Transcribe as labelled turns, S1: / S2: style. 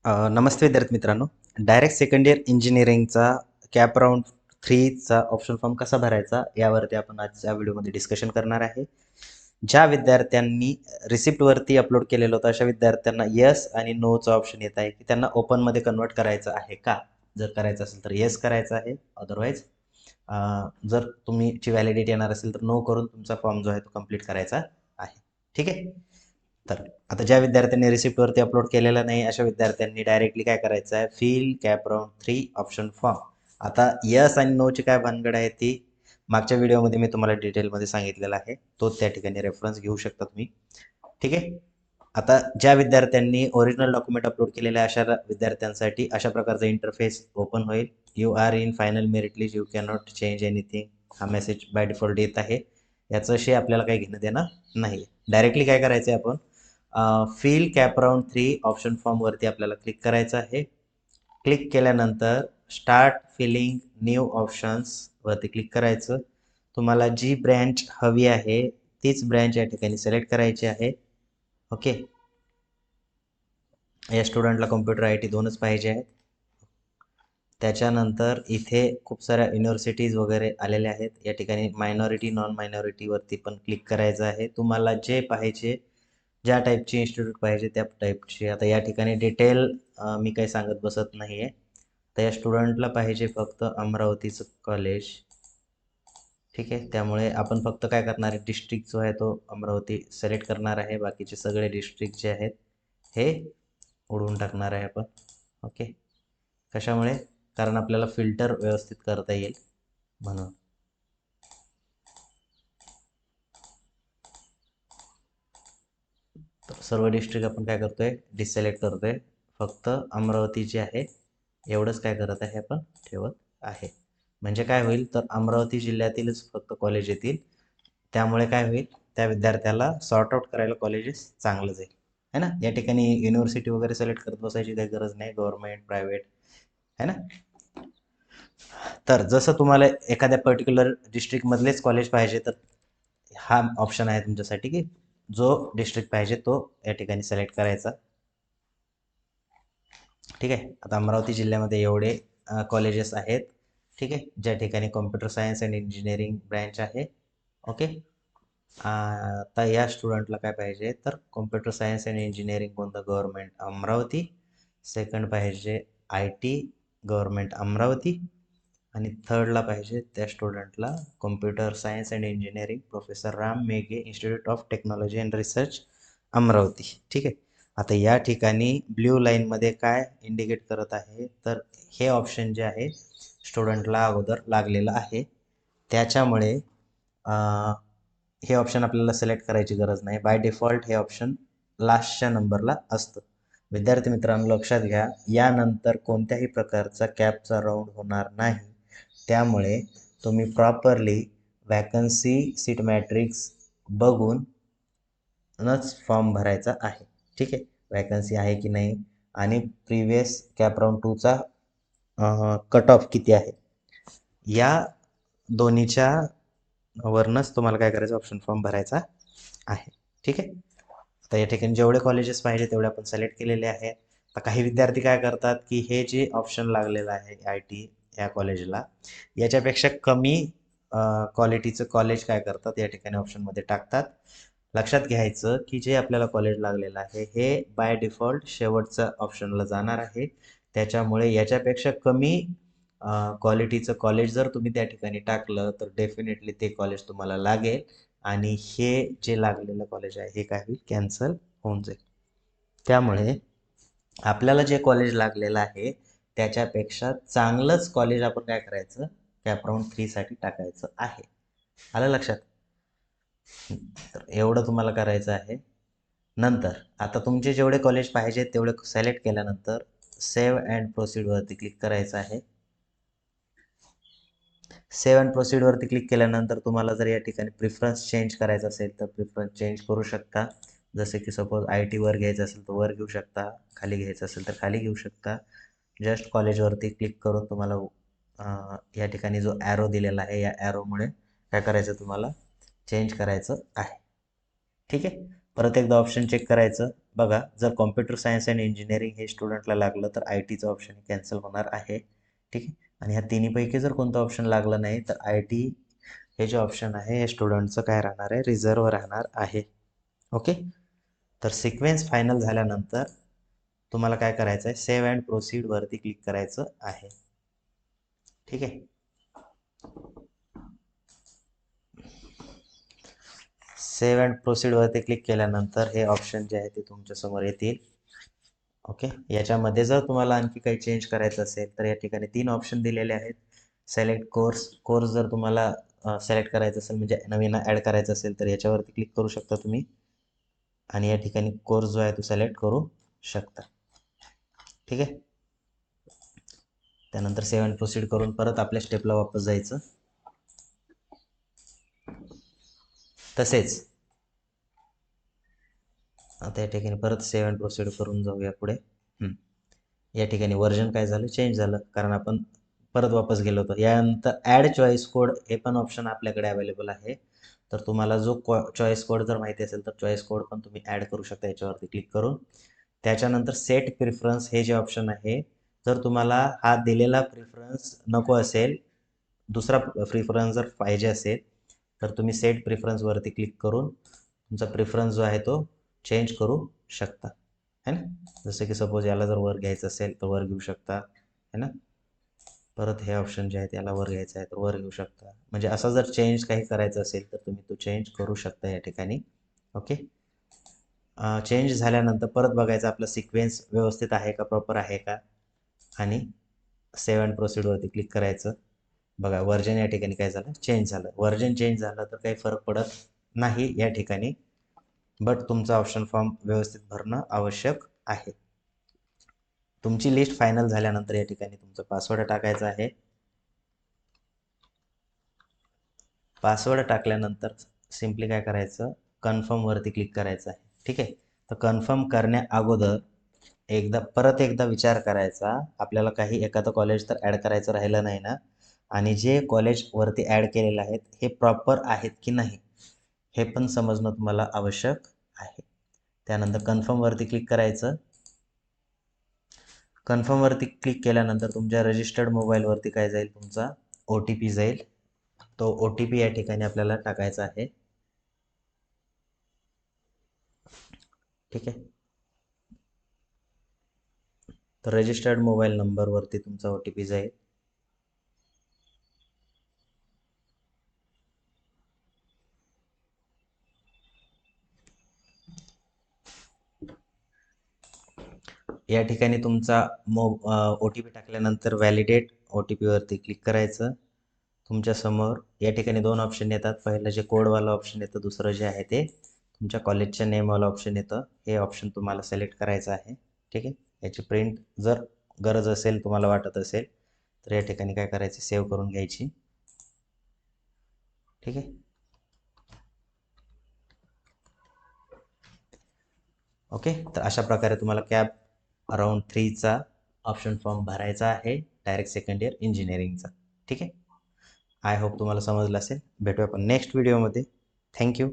S1: नमस्ते विद्यार्थी मित्रांनो. Direct second year इंजिनिअरिंगचा कॅप राउंड 3चा ऑप्शन फॉर्म कसा भरायचा यावरती आपण आजच्या व्हिडिओमध्ये डिस्कशन करणार आहे. ज्या विद्यार्थ्यांनी रिसिप्टवरती अपलोड केलेलं होतं अशा विद्यार्थ्यांना येस आणि नोचा ऑप्शन येत आहे की त्यांना ओपनमध्ये कन्वर्ट करायचं आहे का. जर करायचं असेल तर येस करायचं आहे, अदरवाईज जर तुमची व्हॅलिडिटी येणार असेल तर नो करून तुमचा फॉर्म जो आहे तो कंप्लीट करायचा आहे. ठीक आहे. तर आता ज्या विद्यार्थ्यांनी रिसिप्टवरती अपलोड केलेला नाही अशा विद्यार्थ्यांनी डायरेक्टली काय करायचं आहे, fill cap round 3 option form. आता यस आणि नोची काय भानगड आहे ती मागच्या व्हिडिओमध्ये मी तुम्हाला डिटेलमध्ये सांगितलेलं आहे, तो त्या ठिकाणी रेफरन्स घेऊ शकता तुम्ही. ठीक आहे. आता ज्या विद्यार्थ्यांनी ओरिजिनल डॉक्युमेंट अपलोड केलेल्या अशा विद्यार्थ्यांसाठी अशा प्रकारचा इंटरफेस ओपन होईल. You are in final merit list, you can not change anything, हा मेसेज बाय डिफॉल्ट येत आहे. याच्याशी आपल्याला काही घेणं देणं नाही. डायरेक्टली काय करायचं आहे, आपण फिल कॅप राउंड 3 ऑप्शन फॉर्मवरती आपल्याला क्लिक करायचं आहे. क्लिक केल्यानंतर स्टार्ट फिलिंग न्यू ऑप्शन्स वरती क्लिक करायचं. तुम्हाला जी ब्रँच हवी आहे तीच ब्रँच या ठिकाणी सिलेक्ट करायची आहे. ओके. या स्टुडंटला कॉम्प्युटर IT 2च पाहिजे आहेत. त्याच्यानंतर इथे खूप साऱ्या युनिव्हर्सिटीज वगैरे आलेल्या आहेत. या ठिकाणी मायनॉरिटी नॉन मायनॉरिटीवरती पण क्लिक करायचं आहे. तुम्हाला जे पाहिजे, ज्या टाईपची इन्स्टिट्यूट पाहिजे त्या टाईपची. आता या ठिकाणी डिटेल मी काही सांगत बसत नाही आहे. तर या स्टुडंटला पाहिजे फक्त अमरावतीचं कॉलेज. ठीक आहे. त्यामुळे आपण फक्त काय करणार आहे, डिस्ट्रिक्ट जो आहे तो अमरावती सिलेक्ट करणार आहे. बाकीचे सगळे डिस्ट्रिक्ट जे आहेत हे उडवून टाकणार आहे आपण. ओके. कशामुळे? कारण आपल्याला फिल्टर व्यवस्थित करता येईल म्हणून. तर सर्व डिस्ट्रिक्ट आपण काय करतोय, डिसिलेक्ट करतोय. फक्त अमरावती जी आहे एवढंच काय करत आहे, आपण ठेवत आहे. म्हणजे काय होईल, तर अमरावती जिल्ह्यातीलच फक्त कॉलेज येतील. त्यामुळे काय होईल, त्या विद्यार्थ्याला सॉर्ट आउट करायला कॉलेजेस चांगलं जाईल, है ना. या ठिकाणी युनिव्हर्सिटी वगैरे सिलेक्ट करत बसायची काही गरज नाही, गव्हर्नमेंट प्रायव्हेट, है ना. तर जसं तुम्हाला एखाद्या पर्टिक्युलर डिस्ट्रिक्टमधलेच कॉलेज पाहिजे तर हा ऑप्शन आहे तुमच्यासाठी की जो डिस्ट्रिक्ट पाहिजे तो या ठिकाणी सिलेक्ट करायचा. ठीक आहे. आता अमरावती जिल्ह्यामध्ये एवढे कॉलेजेस आहेत. ठीक आहे. ज्या ठिकाणी computer science and engineering branch आहे. ओके. आता या स्टुडंटला काय पाहिजे, तर कॉम्प्युटर सायन्स अँड इंजिनिअरिंग कोणतं, गव्हर्नमेंट अमरावती. सेकंड पाहिजे IT गव्हर्नमेंट अमरावती. आणि थर्डला पाहिजे त्या स्टुडंटला computer science and engineering professor Ram Meghe institute of technology and research Amravati. ठीक आहे. आता या ठिकाणी ब्ल्यू लाईनमध्ये काय इंडिकेट करत आहे, तर हे ऑप्शन जे आहे स्टुडंटला अगोदर लागलेलं आहे. त्याच्यामुळे हे ऑप्शन आपल्याला सिलेक्ट करायची गरज नाही. बाय डिफॉल्ट हे ऑप्शन लास्टच्या नंबरला असतं. विद्यार्थी मित्रांनो लक्षात घ्या, यानंतर कोणत्याही प्रकारचा कॅपचा राऊंड होणार नाही. त्यामुळे तुम्ही प्रॉपरली वॅकन्सी सीट मॅट्रिक्स बघूनच फॉर्म भरायचा आहे. ठीक आहे. वॅकन्सी आहे की नाही आणि प्रिव्हियस कॅप राऊंड 2चा कट ऑफ किती आहे, या दोन्हीच्या वरनच तुम्हाला काय करायचं, ऑप्शन फॉर्म भरायचा आहे. ठीक आहे. आता या ठिकाणी जेवढे कॉलेजेस पाहिजे तेवढे आपण सिलेक्ट केलेले आहे. आता काही विद्यार्थी काय करतात की हे जे ऑप्शन लागलेलं आहे IT या कॉलेजला, याच्यापेक्षा कमी क्वालिटीचं कॉलेज काय करतात, या ठिकाणी ऑप्शनमध्ये टाकतात. लक्षात घ्यायचं की जे आपल्याला कॉलेज लागलेलं आहे हे बाय डिफॉल्ट शेवटच्या ऑप्शनला जाणार आहे. त्याच्यामुळे याच्यापेक्षा कमी क्वालिटीचं कॉलेज जर तुम्ही त्या ठिकाणी टाकलं तर डेफिनेटली ते कॉलेज तुम्हाला लागेल आणि हे जे लागलेलं कॉलेज आहे हे काय होईल, कॅन्सल होऊन जाईल. त्यामुळे आपल्याला जे कॉलेज लागलेलं आहे त्याच्यापेक्षा चांगलंच कॉलेज आपण काय करायचं, कॅप राऊंड 3साठी टाकायचं आहे. आलं लक्षात. तर एवढं तुम्हाला करायचं आहे. नंतर आता तुमचे जेवढे कॉलेज पाहिजे तेवढे सिलेक्ट केल्यानंतर सेव्ह अँड प्रोसीडवरती क्लिक करायचं आहे. सेव्ह अँड प्रोसीडवरती क्लिक केल्यानंतर तुम्हाला जर या ठिकाणी प्रिफरन्स चेंज करायचा असेल तर प्रिफरन्स चेंज करू शकता. जसे की सपोज IT वर घ्यायचं असेल तर वर घेऊ शकता, खाली घ्यायचं असेल तर खाली घेऊ शकता. जस्ट कॉलेजवरती क्लिक करून तुम्हाला या ठिकाणी जो ॲरो दिलेला आहे या ॲरोमुळे काय करायचं, तुम्हाला चेंज करायचं आहे. ठीक आहे. परत एकदा ऑप्शन चेक करायचं. बघा, जर कॉम्प्युटर सायन्स अँड इंजिनिअरिंग हे स्टुडंटला लागलं तर आय टीचं ऑप्शन कॅन्सल होणार आहे. ठीक आहे. आणि ह्या तिन्हीपैकी जर कोणतं ऑप्शन लागलं नाही तर आय टी हे जे ऑप्शन आहे हे स्टुडंटचं काय राहणार आहे, रिझर्व राहणार आहे. ओके. तर सिक्वेन्स फायनल झाल्यानंतर तुम्हाला काय करायचं आहे, सेव्ह अँड प्रोसीड वरती क्लिक करायचं आहे. ठीक आहे. सेव्ह अँड प्रोसीड वरती क्लिक केल्यानंतर हे ऑप्शन जे आहे ते तुमच्या समोर येतील. ओके. याच्यामध्ये जर तुम्हाला आणखी काही चेंज करायचं असेल तर या ठिकाणी 3 ऑप्शन दिलेले आहेत. सिलेक्ट कोर्स जर तुम्हाला सिलेक्ट करायचं असेल म्हणजे नवीन ॲड करायचं असेल तर याच्यावरती क्लिक करू शकता तुम्ही आणि या ठिकाणी कोर्स जो आहे तो सिलेक्ट करू शकता. ठीक आहे. त्यानंतर सेव्ह अँड प्रोसीड करून परत आपल्या स्टेपला वापस जायचं. तसेच आता या ठिकाणी परत सेव्ह अँड प्रोसीड करून जाऊया पुढे. या ठिकाणी व्हर्जन काय झालं, चेंज झालं कारण आपण परत वापस गेलो होतो. यानंतर ॲड चॉईस कोड हे पण ऑप्शन आपल्याकडे अवेलेबल आहे. तर तुम्हाला जो चॉईस कोड जर माहिती असेल तर चॉईस कोड पण तुम्ही ॲड करू शकता याच्यावरती क्लिक करून. त्याच्यानंतर सेट प्रिफरन्स हे जे ऑप्शन आहे, जर तुम्हाला हा दिलेला प्रिफरन्स नको असेल, दुसरा प्रिफरन्स जर पाहिजे असेल तर तुम्ही सेट प्रिफरन्सवरती क्लिक करून तुमचा प्रिफरन्स जो आहे तो चेंज करू शकता, है ना. जसं की सपोज याला जर वर घ्यायचं असेल तर वर घेऊ शकता, है ना. परत हे ऑप्शन जे आहे त्याला वर घ्यायचं आहे तर वर घेऊ शकता. म्हणजे असं जर चेंज काही करायचं असेल तर तुम्ही तो चेंज करू शकता या ठिकाणी. ओके. चेंज झाल्यानंतर परत बघायचं आपलं सिक्वेन्स व्यवस्थित आहे का, प्रॉपर आहे का, आणि सेव्ह अँड प्रोसीडवरती क्लिक करायचं. बघा व्हर्जन या ठिकाणी काय झालं, चेंज झालं. व्हर्जन चेंज झालं तर काही फरक पडत नाही या ठिकाणी, बट तुमचा ऑप्शन फॉर्म व्यवस्थित भरणं आवश्यक आहे. तुमची लिस्ट फायनल झाल्यानंतर या ठिकाणी तुमचा पासवर्ड टाकायचा आहे. पासवर्ड टाकल्यानंतर सिम्पली काय करायचं, कन्फर्मवरती क्लिक करायचं आहे. ठीक आहे. तर कन्फर्म करण्या अगोदर परत एकदा विचार करायचा, आपल्याला काही एखादं कॉलेज तर ॲड करायचं राहिलं नाही ना, आणि जे कॉलेजवरती ॲड केलेलं आहेत हे प्रॉपर आहेत की नाही हे पण समजणं तुम्हाला आवश्यक आहे. त्यानंतर कन्फर्मवरती क्लिक करायचं. कन्फर्मवरती क्लिक केल्यानंतर तुमच्या रजिस्टर्ड मोबाईलवरती काय जाईल, तुमचा OTP जाईल. तो OTP या ठिकाणी आपल्याला टाकायचा आहे. ठीक आहे. तर रजिस्टर्ड मोबाईल नंबरवरती तुमचा OTP जाईल. या ठिकाणी तुमचा OTP टाकल्यानंतर व्हॅलिडेट OTPवरती क्लिक करायचं. तुमच्यासमोर या ठिकाणी 2 ऑप्शन येतात. पहिलं जे कोडवालं ऑप्शन येतं, दुसरं जे आहे ते तुमच्या कॉलेजच्या नेमवालं ऑप्शन येतं. हे ऑप्शन तुम्हाला सिलेक्ट करायचं आहे. ठीक आहे. याची प्रिंट जर गरज असेल, तुम्हाला वाटत असेल तर या ठिकाणी काय करायचं, सेव्ह करून घ्यायची. ठीक आहे. ओके. तर अशा प्रकारे तुम्हाला कॅप अराउंड 3चा ऑप्शन फॉर्म भरायचा आहे, डायरेक्ट सेकंड इयर इंजिनिअरिंगचा. ठीक आहे. आय होप तुम्हाला समजलं असेल. भेटूया आपण नेक्स्ट व्हिडिओमध्ये. थँक्यू.